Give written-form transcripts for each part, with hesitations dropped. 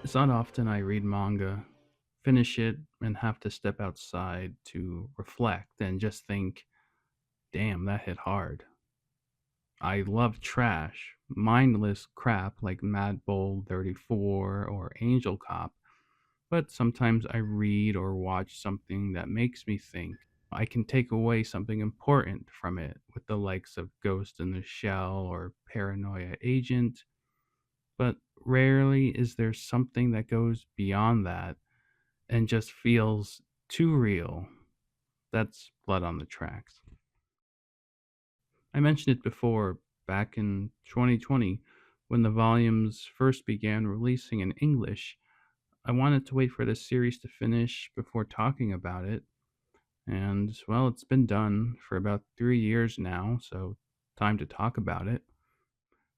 It's not often I read manga, finish it, and have to step outside to reflect and just think, damn, that hit hard. I love trash, mindless crap like Mad Bull 34 or Angel Cop, but sometimes I read or watch something that makes me think. I can take away something important from it with the likes of Ghost in the Shell or Paranoia Agent, but rarely is there something that goes beyond that and just feels too real. That's Blood on the Tracks. I mentioned it before back in 2020 when the volumes first began releasing in English. I wanted to wait for the series to finish before talking about it, and well, it's been done for about 3 years now, so time to talk about it.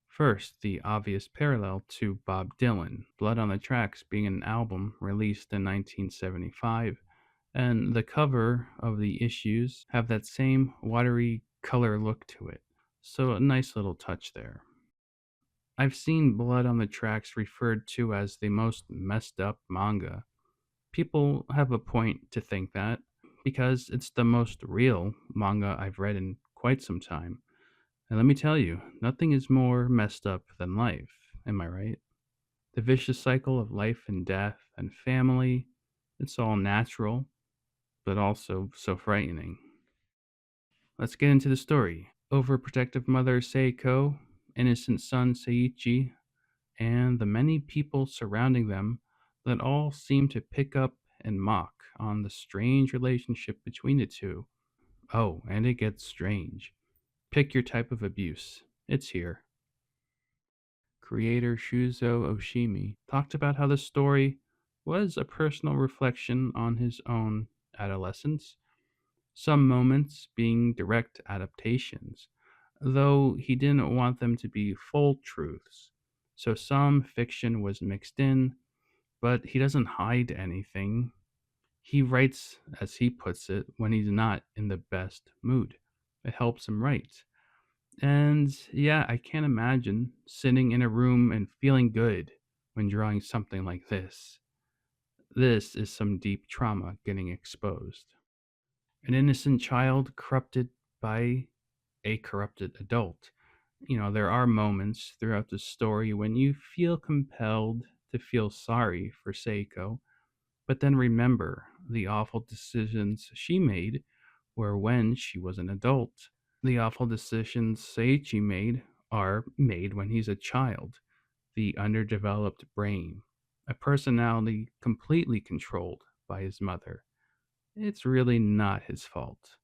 First, the obvious parallel to Bob Dylan, Blood on the Tracks being an album released in 1975, and the cover of the issues have that same watery color look to it. So a nice little touch there. I've seen Blood on the Tracks referred to as the most messed up manga. People have a point to think that, because it's the most real manga I've read in quite some time. And let me tell you, nothing is more messed up than life. Am I right? The vicious cycle of life and death and family, it's all natural, but also so frightening. Let's get into the story. Overprotective mother Seiko, innocent son Seiichi, and the many people surrounding them that all seem to pick up and mock on the strange relationship between the two. Oh, and it gets strange. Pick your type of abuse. It's here. Creator Shuzo Oshimi talked about how the story was a personal reflection on his own adolescence, some moments being direct adaptations, though he didn't want them to be full truths. So some fiction was mixed in, but he doesn't hide anything. He writes, as he puts it, when he's not in the best mood. It helps him write. And yeah, I can't imagine sitting in a room and feeling good when drawing something like this. This is some deep trauma getting exposed. An innocent child corrupted by a corrupted adult. There are moments throughout the story when you feel compelled to feel sorry for Seiko, but then remember the awful decisions she made were when she was an adult. The awful decisions Seiichi made are made when he's a child, the underdeveloped brain, a personality completely controlled by his mother. It's really not his fault.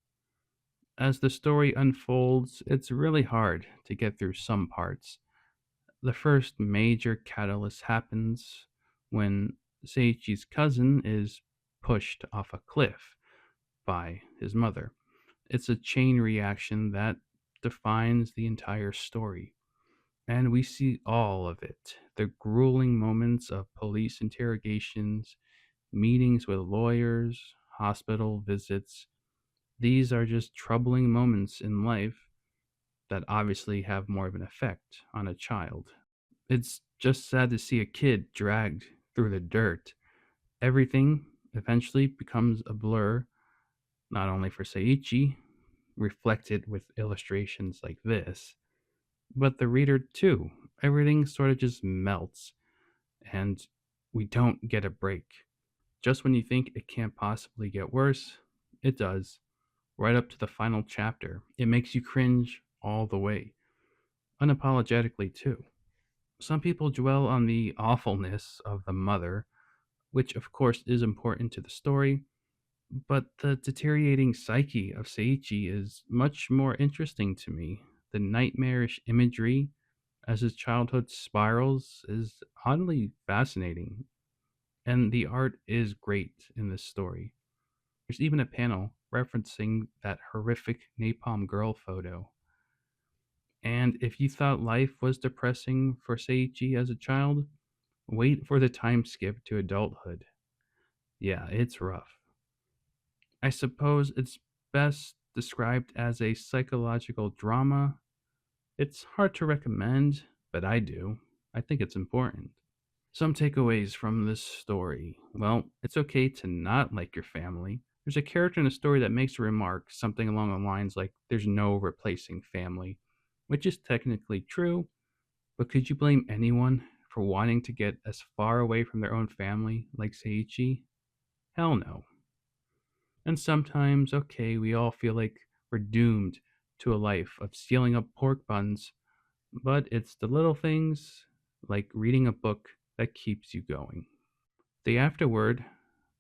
As the story unfolds, it's really hard to get through some parts. The first major catalyst happens when Seiichi's cousin is pushed off a cliff by his mother. It's a chain reaction that defines the entire story. And we see all of it, the grueling moments of police interrogations, meetings with lawyers, hospital visits. These are just troubling moments in life that obviously have more of an effect on a child. It's just sad to see a kid dragged through the dirt. Everything eventually becomes a blur, not only for Seiichi, reflected with illustrations like this, but the reader too. Everything sort of just melts, and we don't get a break. Just when you think it can't possibly get worse, it does, right up to the final chapter. It makes you cringe all the way, unapologetically too. Some people dwell on the awfulness of the mother, which of course is important to the story, but the deteriorating psyche of Seiichi is much more interesting to me. The nightmarish imagery as his childhood spirals is oddly fascinating, and the art is great in this story. There's even a panel referencing that horrific Napalm Girl photo. And if you thought life was depressing for Seiichi as a child, wait for the time skip to adulthood. Yeah, it's rough. I suppose it's best described as a psychological drama. It's hard to recommend, but I do. I think it's important. Some takeaways from this story. Well, it's okay to not like your family. There's a character in the story that makes a remark, something along the lines like, there's no replacing family, which is technically true, but could you blame anyone for wanting to get as far away from their own family like Seiichi? Hell no. And sometimes, okay, we all feel like we're doomed to a life of sealing up pork buns, but it's the little things, like reading a book, that keeps you going. The afterword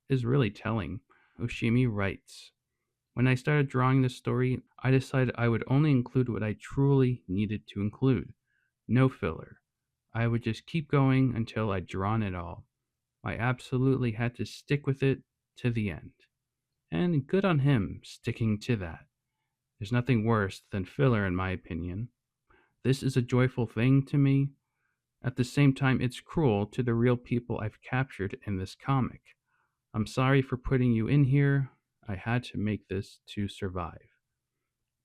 is really telling. Oshimi writes, when I started drawing this story, I decided I would only include what I truly needed to include. No filler. I would just keep going until I'd drawn it all. I absolutely had to stick with it to the end. And good on him sticking to that. There's nothing worse than filler, in my opinion. This is a joyful thing to me. At the same time, it's cruel to the real people I've captured in this comic. I'm sorry for putting you in here. I had to make this to survive.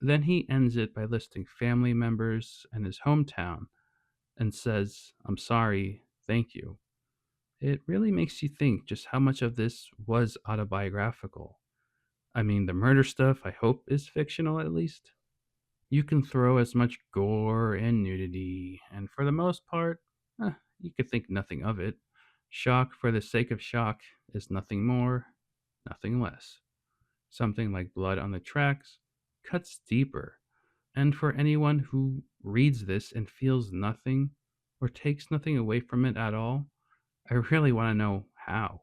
Then he ends it by listing family members and his hometown and says, I'm sorry, thank you. It really makes you think just how much of this was autobiographical. I mean, the murder stuff, I hope, is fictional at least. You can throw as much gore and nudity, and for the most part, you could think nothing of it. Shock for the sake of shock is nothing more, nothing less. Something like blood on the tracks cuts deeper. And for anyone who reads this and feels nothing or takes nothing away from it at all, I really want to know how.